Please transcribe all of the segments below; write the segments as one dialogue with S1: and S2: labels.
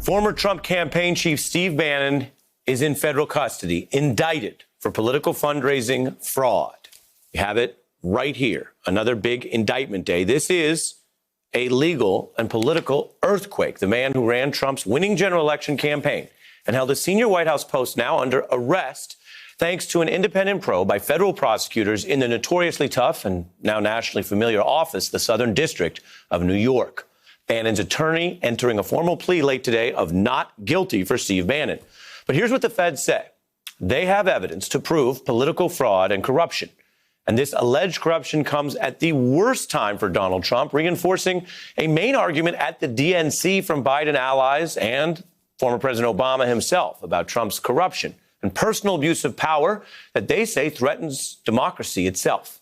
S1: Former Trump campaign chief Steve Bannon is in federal custody, indicted for political fundraising fraud. You have it right here. Another big indictment day. This is a legal and political earthquake. The man who ran Trump's winning general election campaign and held a senior White House post now under arrest thanks to an independent probe by federal prosecutors in the notoriously tough and now nationally familiar office, the Southern District of New York. Bannon's attorney entering a formal plea late today of not guilty for Steve Bannon. But here's what the feds say. They have evidence to prove political fraud and corruption. And this alleged corruption comes at the worst time for Donald Trump, reinforcing a main argument at the DNC from Biden allies and former President Obama himself about Trump's corruption and personal abuse of power that they say threatens democracy itself.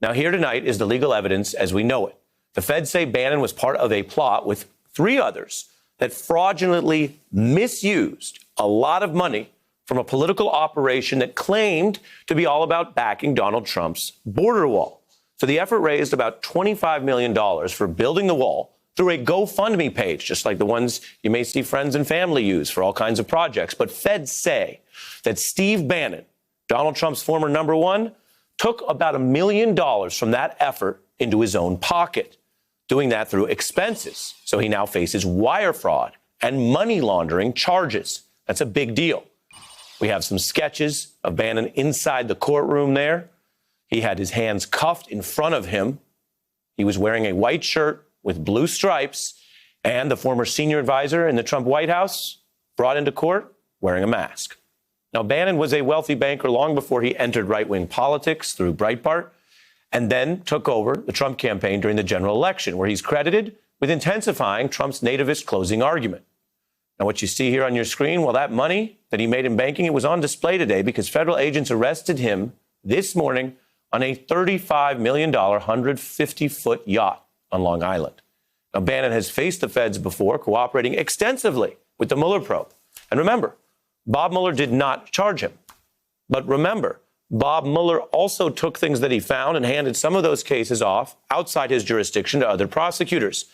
S1: Now, here tonight is the legal evidence as we know it. The feds say Bannon was part of a plot with three others that fraudulently misused a lot of money from a political operation that claimed to be all about backing Donald Trump's border wall. So the effort raised about $25 million for building the wall through a GoFundMe page, just like the ones you may see friends and family use for all kinds of projects. But feds say that Steve Bannon, Donald Trump's former number one, took about $1 million from that effort into his own pocket, doing that through expenses. So he now faces wire fraud and money laundering charges. That's a big deal. We have some sketches of Bannon inside the courtroom there. He had his hands cuffed in front of him. He was wearing a white shirt with blue stripes, and the former senior advisor in the Trump White House brought into court wearing a mask. Now, Bannon was a wealthy banker long before he entered right-wing politics through Breitbart, and then took over the Trump campaign during the general election, where he's credited with intensifying Trump's nativist closing argument. Now, what you see here on your screen, well, that money that he made in banking, it was on display today because federal agents arrested him this morning on a $35 million, 150-foot yacht on Long Island. Now, Bannon has faced the feds before, cooperating extensively with the Mueller probe. And remember, Bob Mueller did not charge him. But remember, Bob Mueller also took things that he found and handed some of those cases off outside his jurisdiction to other prosecutors.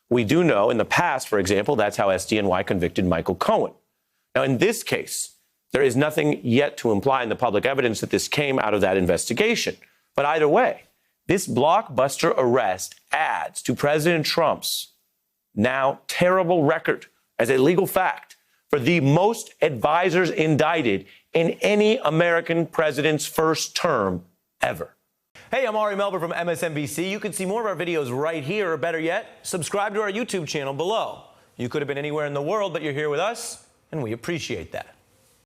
S1: We do know in the past, for example, that's how SDNY convicted Michael Cohen. Now, in this case, there is nothing yet to imply in the public evidence that this came out of that investigation. But either way, this blockbuster arrest adds to President Trump's now terrible record as a legal fact for the most advisors indicted in any American president's first term ever. Hey, I'm Ari Melber from MSNBC. You can see more of our videos right here, or better yet, subscribe to our YouTube channel below. You could have been anywhere in the world, but you're here with us, and we appreciate that.